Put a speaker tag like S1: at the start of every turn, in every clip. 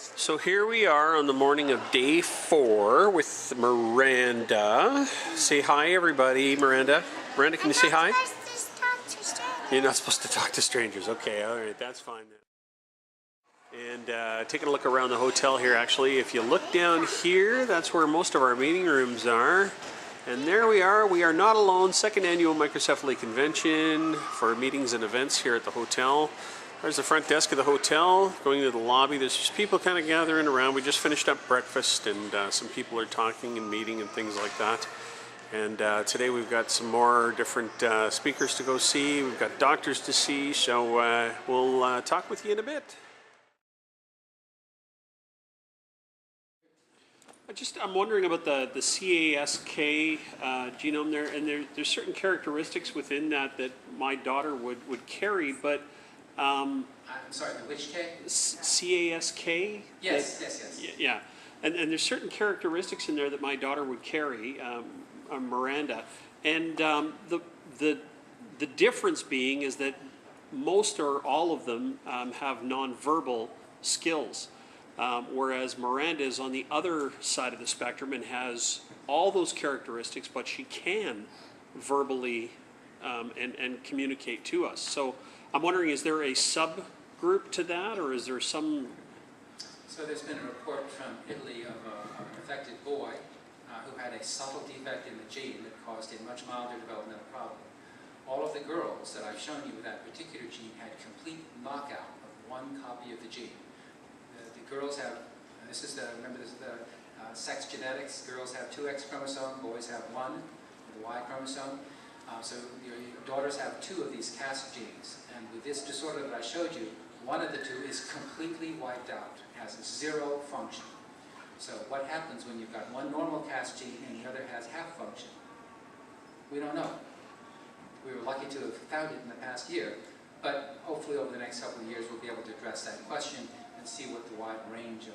S1: So here we are on the morning of day 4 with Miranda. Say hi, everybody, Miranda. Miranda, can you say hi? You're not supposed to talk to strangers. Okay, all right, that's fine then. And taking a look around the hotel here, actually, if you look down here, that's where most of our meeting rooms are. And there we are. We are not alone. Second annual Microcephaly Convention for meetings and events here at the hotel. There's the front desk of the hotel. Going to the lobby, there's just people kind of gathering around. We just finished up breakfast and some people are talking and meeting and things like that. And today we've got some more different speakers to go see. We've got doctors to see, so we'll talk with you in a bit. I'm wondering about the CASK genome there, and there's certain characteristics within that my daughter would carry, but
S2: I'm sorry, the which K?
S1: CASK?
S2: Yes.
S1: Yeah, and there's certain characteristics in there that my daughter would carry, Miranda, and the difference being is that most or all of them have nonverbal skills. Whereas Miranda is on the other side of the spectrum and has all those characteristics, but she can verbally and communicate to us. So I'm wondering, is there a subgroup to that, or is there some?
S2: So there's been a report from Italy of an affected boy who had a subtle defect in the gene that caused a much milder developmental problem. All of the girls that I've shown you with that particular gene had complete knockout of one copy of the gene. The girls have, remember this is the sex genetics, girls have 2 X chromosomes, boys have 1, the Y chromosome. So your daughters have 2 of these CASK genes. And with this disorder that I showed you, one of the 2 is completely wiped out, has 0 function. So what happens when you've got one normal CASK gene and the other has half function? We don't know. We were lucky to have found it in the past year, but hopefully over the next couple of years we'll be able to address that question and see what the wide range of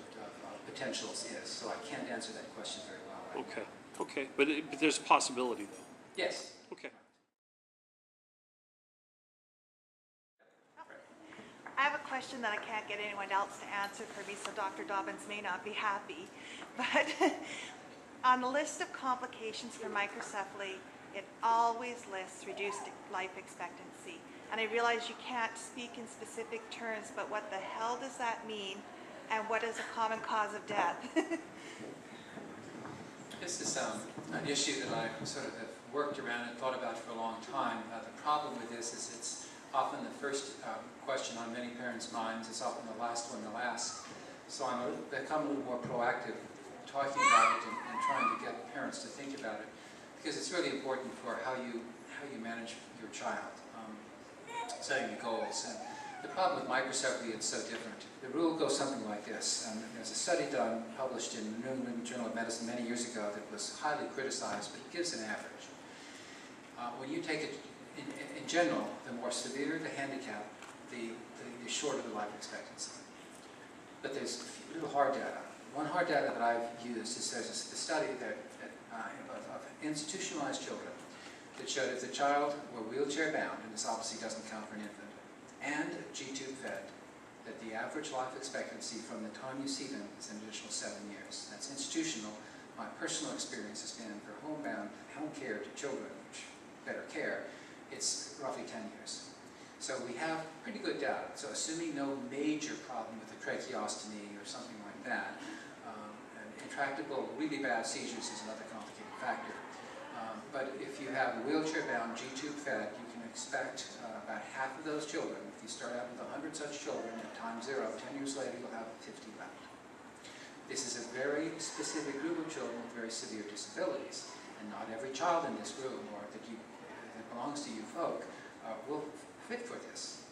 S2: potentials is. So I can't answer that question very well right now.
S1: Okay. But there's a possibility, though.
S2: Yes.
S1: Okay.
S3: I have a question that I can't get anyone else to answer for me, so Dr. Dobbins may not be happy. But on the list of complications for microcephaly, it always lists reduced life expectancy. And I realize you can't speak in specific terms, but what the hell does that mean? And what is a common cause of death?
S2: This is an issue that I sort of have worked around and thought about for a long time. The problem with this is it's often the first question on many parents' minds. It's often the last one they'll ask. So I'm become a little more proactive talking about it and trying to get parents to think about it, because it's really important for how you manage your child. Setting the goals. And the problem with microcephaly, it's so different. The rule goes something like this. There's a study done, published in the New England Journal of Medicine many years ago that was highly criticized, but it gives an average. When you take it, in general, the more severe the handicap, the shorter the life expectancy. But there's little hard data. One hard data that I've used is there's a study of institutionalized children that showed if the child were wheelchair bound, and this obviously doesn't count for an infant, and G-tube fed, that the average life expectancy from the time you see them is an additional 7 years. That's institutional. My personal experience has been for home care to children, which better care, it's roughly 10 years. So we have pretty good data. So assuming no major problem with the tracheostomy or something like that, and intractable, really bad seizures is another complicating factor. But if you have a wheelchair-bound, G-tube fed, you can expect about half of those children. If you start out with 100 such children at time 0, 10 years later you'll have 50 left. This is a very specific group of children with very severe disabilities, and not every child in this room or that belongs to you folk will fit for this,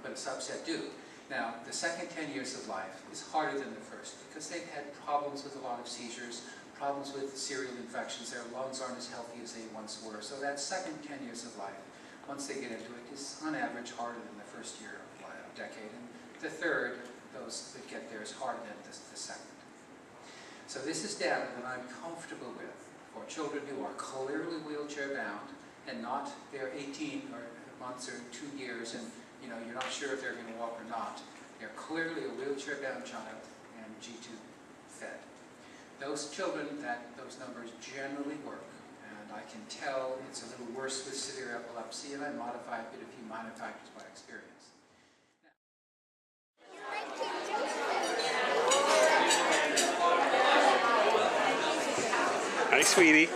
S2: but a subset do. Now, the second 10 years of life is harder than the first because they've had problems with a lot of seizures, problems with serial infections, their lungs aren't as healthy as they once were. So that second 10 years of life, once they get into it, is on average harder than the first year of life, decade. And the third, those that get there, is harder than the second. So this is data that I'm comfortable with for children who are clearly wheelchair bound and not, they're 18 or months or 2 years and you're not sure if they're going to walk or not. They're They're clearly a wheelchair-bound child and G-tube fed. Those children, those numbers generally work, and I can tell it's a little worse with severe epilepsy, and I modify a bit a few minor factors by experience.
S1: Hi, sweetie.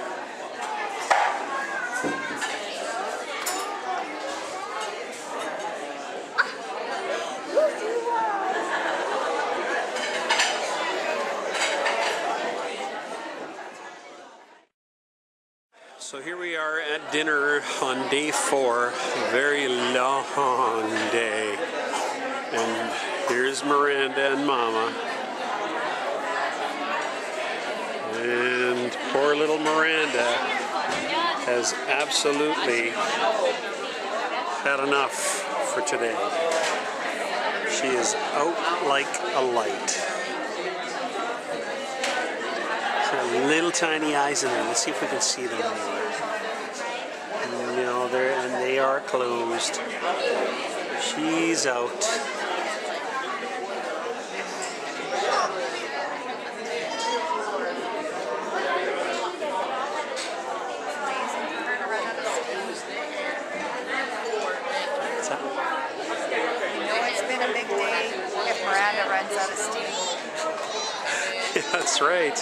S1: So here we are at dinner on day 4, a very long day. And here's Miranda and Mama. And poor little Miranda has absolutely had enough for today. She is out like a light. Little tiny eyes in there. Let's see if we can see them anywhere. No, they are closed. She's out. What's that?
S3: You know it's been a big day if Miranda runs out of steam.
S1: Yeah, that's right.